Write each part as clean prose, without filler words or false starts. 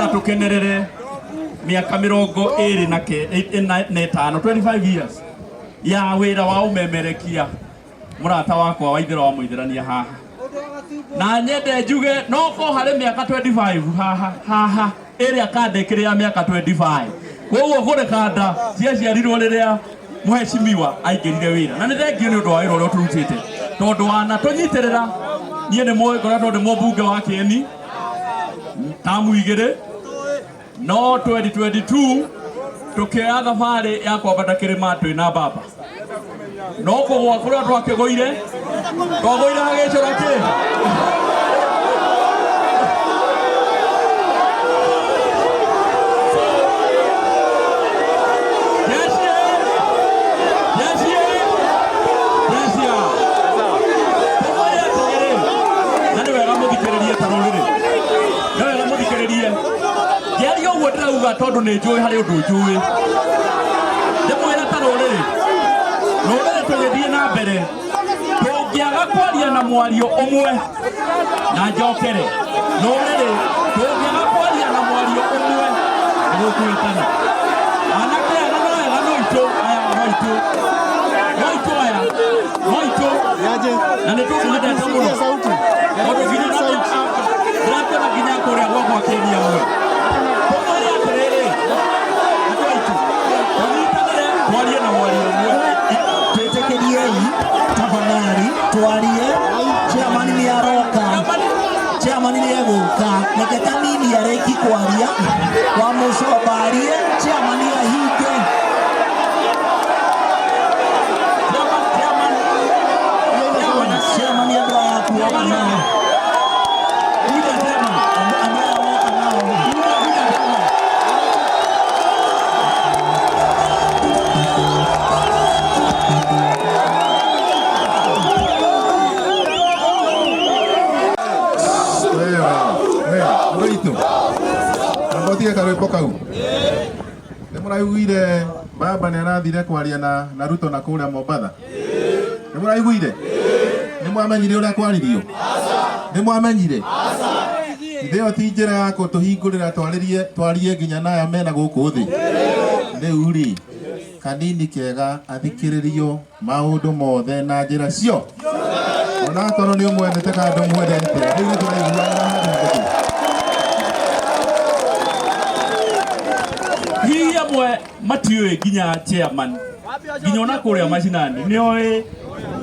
twenda tukenerere miaka mirongo iri na ke 25 years ya wira wa umemerekia murata wakwa wa ithira wa muithirania haha na nyende njuge no ko hari miaka 25 haha iri akandekire ya miaka 25 koguo gore kanda ciaciarirwo riria muheshimiwa aingirire wira na ni thengio ni undu wa wira uria turutite tondu wana tunyitirira nie ni moyo ngoretwo ndi mubunge wa Kieni tamu igire no 2022 tukioya thabari ya kwambata kirima twina baba no kugwa kuria twakigoire twagoire hagicura ki tondu ni njui hari undu njui ndimwira ta ruriri tugithie na mbere tungiaga kwaria na mwario umwe na njokere ruriri tungiaga kwaria na mwario umwe gukwitana anake ana no ega no itu aya na ni tukwendete muno tondu nginya ndakena nginya kuria gwakwa Kenya we twarie chairman ni aroka chairman ni eguka neketa nini areki kwaria wa mucobarie chairman ya hike chairman ya bra kuona karuipo kau ni muraiguire baba ni arathire kwaria na Ruto na kuria Mombatha ni muraiguire ni mwamenyire uria kwaririo ni mwamenyire itheo ti njira ya kutuhingurira twarie nginya naya mena guku thi riu ri kanini kega athikiririo maundu mothe na njira cio ona korwo ni umwendete kandu mwendete riu ni turaiguana mwe matiwe ginya chairman ginya ona kuria macinani nioi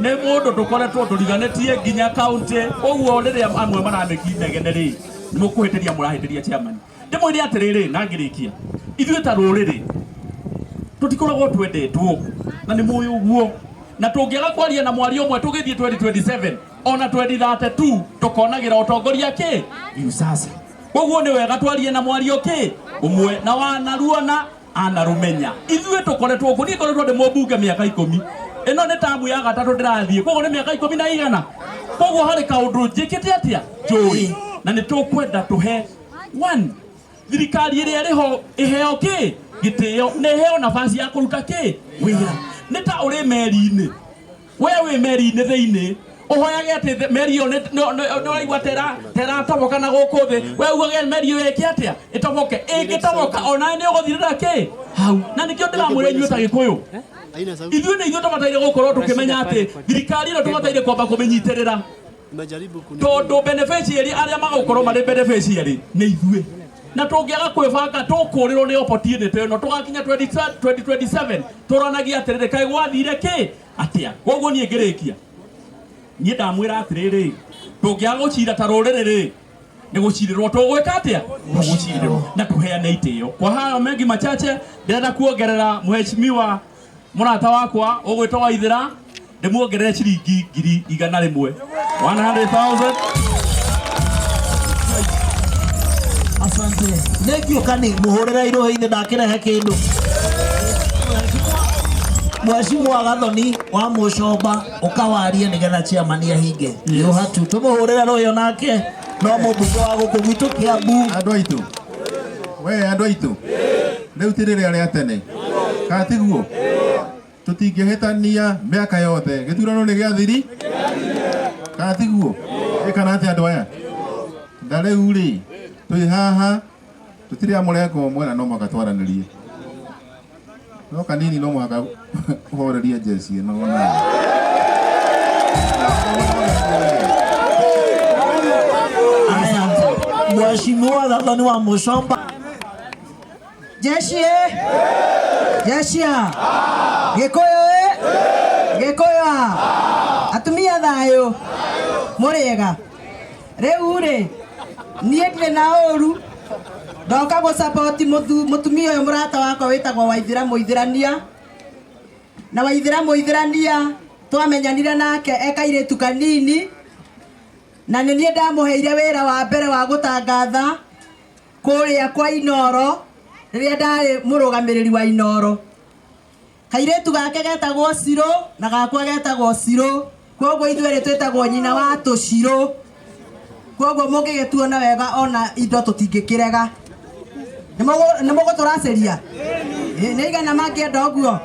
ne mundu tukoretwo turiganetie ginya county oguo riria amwe maramekinegene ni mukuhitiria murahitiria chairman ndimwire atiriri na ngirikia ithuĩ ta rũrĩrĩ tutikoragwo twendetwo na ni muyu guo na tungiaga kwaria na mwari umwe tugithie 2027 ona 2032 tukonagira utongoria ki sasa koguo ni wega twarie na mwari ki umwe na wanaruona anarumenya ithuĩ tukoretwo kuo ni koretwo ndi mubunge miaka 10 ino ni tamu ya gatatu ndirathie koguo ni miaka 10 na igana koguo hari kaundu njikite atia njui na ni tukwenda tuhe one thirikari iria riho iheo ki gitio ne heo nafasi ya kuruta ki wira ni ta uri meri-ini we meri-ini thiini uhoyage ati meri yo no igwa tera toboka na guku thi we ugage meri yo eke atia itoboke igitoboka ona ni uguthirira ki hau na nikio ndiramure nyuta gikuyu ithuĩ nĩ ithuĩ tũbataire gũkorwo tũkĩmenya atĩ thirikari ĩno tũbataire kwamba kũmĩnyitĩrĩra tondũ beneficiary arĩa magũkorwo marĩ beneficiary nĩ ithuĩ na tũngĩaga kwĩbanga tũkũrĩrwo nĩ opportunity ĩno tũgakinya 2027 tũranagia atĩrĩrĩ kaĩ gwathire kĩ atĩa koguo niĩ ngĩrĩkia niĩ ndamwĩra atĩrĩrĩ tũngĩaga gũcira ta rũrĩrĩ nĩ gũcirĩrwo tũgwĩka atĩa tũgũcirĩrwo na tũheane itĩo kwa hayo mengi machache ndĩrenda kuongerera mheshimiwa murata wakwa ugwitwo Waithira ndimuongerere ciringi 100,000 100,000 asante negio kani muhurira irohi-ini ndakirehe kindu Mheshimiwa Gathoni wa Mucomba ukawarie nigetha chairman ahinge irohatu tumuhurira royo nake no mubunge wa guku gwitu Kiambu andu aitu we andu aitu riu tirire aria tene katiguo tutingihitania miaka yothe githurano ni giathiri katiguo ikana ati andu aya na riu ri twi haha tutire amureko mwena no makatwaranirie no kanini no mwaka horeria jeshi no na Mheshimiwa Gathoni wa Mushomba. Jeshi Jeshi Gikuyu Gikuyu atumia thayo muriega riu ri nie ndire na oru ndoka go support mutumia uyu murata wakwa witagwo Waithira Muithirania na Waithira Muithirania twamenyanire nake ekairitu kanini na ninie ndamuheire wira wa mbere wa gutangatha kuria kwa Inoro riria ndari murugamiriri wa Inoro kairetu gake getagwo Ciro na gakwa getagwo Ciro koguo ithuere twetagwo nyina wa tuciro koguo mungigetuona wega ona indo tutingikirega nimo turaceria ni igana mangienda uguo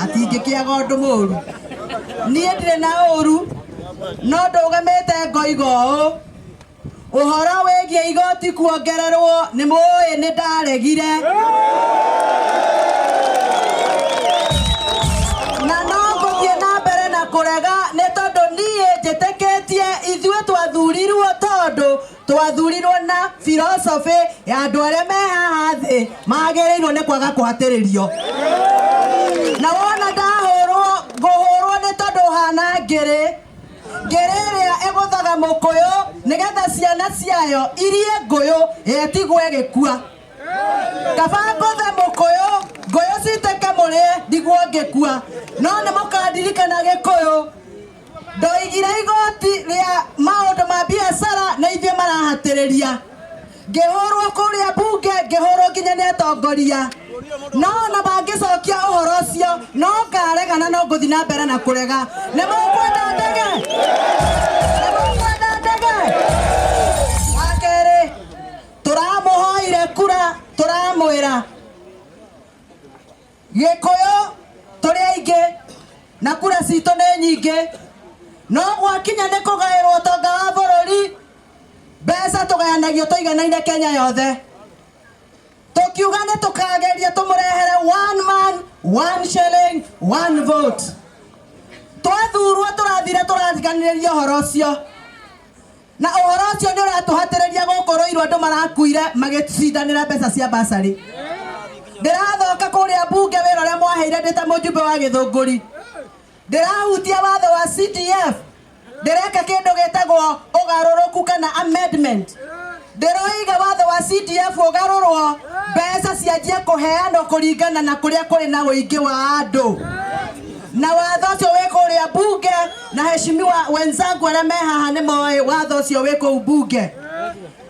atingikiaga undu muru nie ndire na uru no ndugamite ngoigo uhoro wigie igoti kuongererwo ni muyi ni ndaregire na no nguthie na mbere na kurega ni tondu nie njiteketie ithue twathurirwo tondu twathurirwo na philosophy ya andu aria me haha thi magiriirwo ni kwaga kuhatiririo na wona ndahurwo nguhurwo ni tondu hana ngiri iria eguthaga mukuyu nigetha ciana ciayo irie nguyu etigwe gikua kaba nguthe mukuyu nguyu citeke murie ndigwo ngikua no ni mukandirikana gikuyu ndoigire igoti ria maundu ma biacara na ithie marahatiriria ngihurwo kuria bunge ngihurwo nginya ni atongoria no na bangicokia uhoro ucio no ngaregana no nguthi na mbere na kurega ni mukwenda ndege wakere turamuhoire kura turamwira Gikuyu turi aingi na kura citu ni nyingi no gwakinya ni kugairwo tonga wa bururi mbeca tugayanagio tuiganaine Kenya yothe tukiuga ni tukageria tumurehere 1 man 1 shilling 1 vote twathurwo turathire turathiganiria uhoro ucio na uhoro ucio ni uratuhatiriria gukorwo andu marakuire magicindanira mbeca cia basari ndirathoka kuria bunge wira uria mwaheire ndita mujumbe wa Githunguri ndirahutia watho wa CDF ndireka kindu gitagwo ugaruruku kana amendment ndiroiga watho wa CDF ugarurwo mbeca cianjie kuheanwo kuringana na kuria kuri na uingi wa andu na watho ucio wikuria bunge na heshimiwa wenzangu aria me haha ni moe watho ucio wiku bunge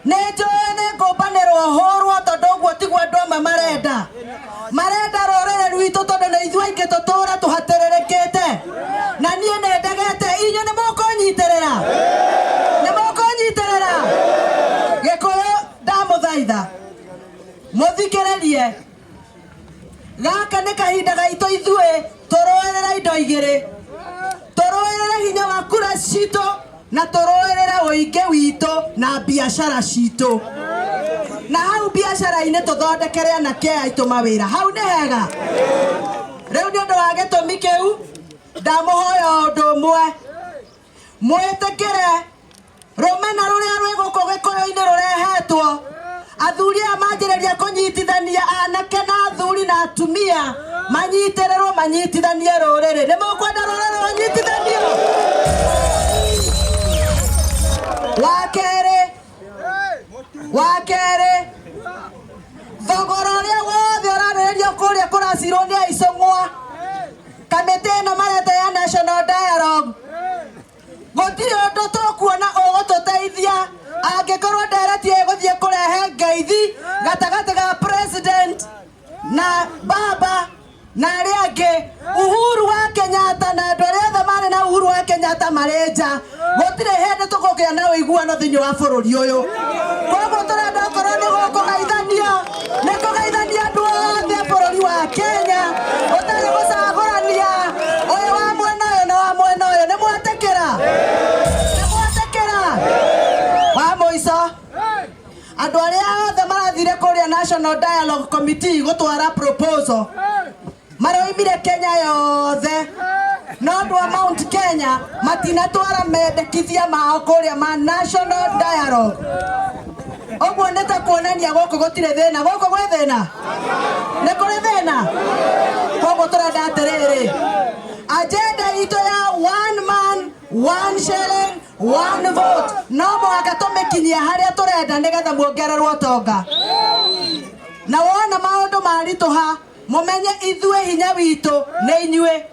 ni njoe ni ngumbanirwo hurwo tondu guo tigwo andu amwe marenda rorere rwitu tondu na ithuĩ aingĩ tutura tuhatiririkite na nie nendegete inyu ni mukunyitirira Gikuyu ndamuthaitha muthikiririe gaka ni kahinda gaitu ithuĩ turuirira indo igiri turuirira hinya wa kura citu na turuirira uingi witu na biashara citu na hau biashara-ini tuthondekere anake aitu mawira hau ni hega riu ni undu wa gitumi kiu ndamuhoya undu umwe mwitikire rumena ruria rwi guku Gikuyu-ini rurehetwo athuri aya manjiriria kunyitithania anake na athuri na atumia manyitithanie ruriri ni mukwenda ruriri runyitithanio wakere thogora uria wothe urarĩrĩrio kuria kuracirwo ni aicung'wa kamiti ino marete ya National Dialogue gutiri undu tukuona ugututeithia angikorwo ndereti iguthie kurehe ngeithi gatagati ga president na baba na aria angi Uhuru wa Kenyatta na andu aria othe mari na Uhuru wa Kenyatta mari nja gutiri hindi tukugia na uiguano thiini wa bururi uyu koguo turenda korwo ni gukugeithania andu othe bururi wa Kenya utari gucagurania uyu wa mwena uyu na wa mwena uyu ni mwatikira wa muico andu aria othe marathire kuria National Dialogue Committee gutwara proposal maroimire Kenya yothe no ndwa Mount Kenya matinatwara mendekithia mao kuria ma National Dialogue. Ogwo neta kuonania goko gutire thina, goko gwe thina ne kuri thina kogo turenda atiriri agenda ito ya one man one shilling one vote no mwaka tumikinyia haria turenda nigetha muongererwo tonga na wona maundu marituha mumenye ithue hinya witu ne inyue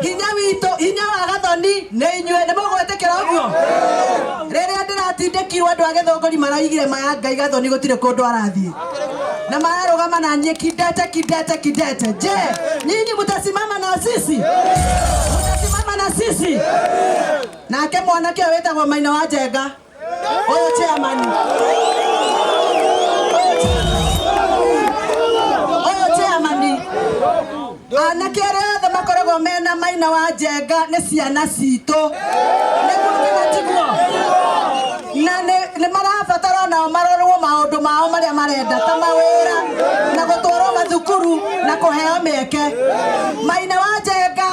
hinya witu hinya wa Gathoni ne inyue ne mugwetekera uguo riria ndiratindikirwo andu a Githunguri maraigire maya Ngai Gathoni gutire kundu arathie na mararugama na nyie kidete. Je, nyinyi mtasimama na sisi? Mtasimama na sisi? Nake mwanake wetagwo Maina wa Njenga uyu chairman anake aria othe makoragwo mena Maina wa Njenga nĩ ciana citũ nĩmũtigwo na nĩ marabatara nao marorwo maũndũ mao marĩa marenda ta mawĩra na gũtwarwo mathukuru na kũheo mĩeke. Maina wa Njenga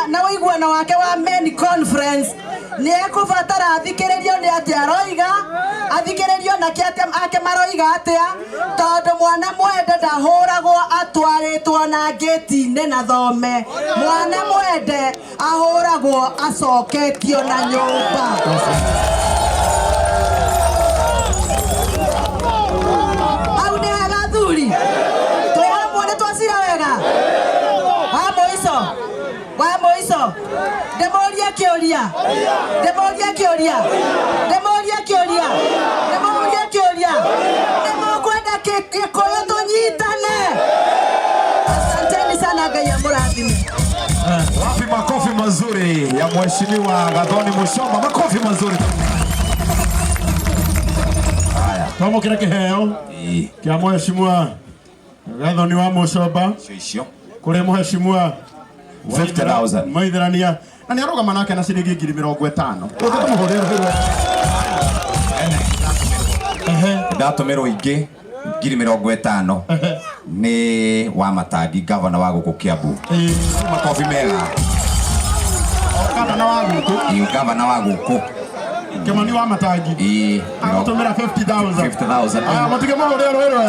na ũiguano wake wa main conference nĩ ekũbatara athikĩrĩrio nĩ atĩ aroiga athikĩrĩrio na ake maroiga atĩa tondũ mwana mwende ndahũragwo atwarĩtwo na ngĩti-inĩ na thome. Mwana mwende ahũragwo acoketio na nyũmba. Hau nĩ hega thuri twĩhamwe nĩ twacira wega wa mũico ndĩmũrie kĩũria nĩmũkwenda Gĩkũyũ tũnyitane? Asanteni sana, Ngai amũrathime. Wapi makofi mazuri ya Mheshimiwa Gathoni Muchomba, makofi mazuri. Haya, twamũkĩra kĩheo kĩa Mheshimiwa Gathoni wa Muchomba kũrĩ Mheshimiwa 50,000 maitherania na nĩ arũgama nake na ciringi 50,000. Ndatũmĩrwo ingĩ 50,000 nĩ wa Matangi, gavana wa gũkũ Kiambu. Makofi mega. Gavana wa gũkũ Kimani wa Matangi. Agũtũmĩra 50,000. 50,000. Matige mũhũrĩre rwĩrwe.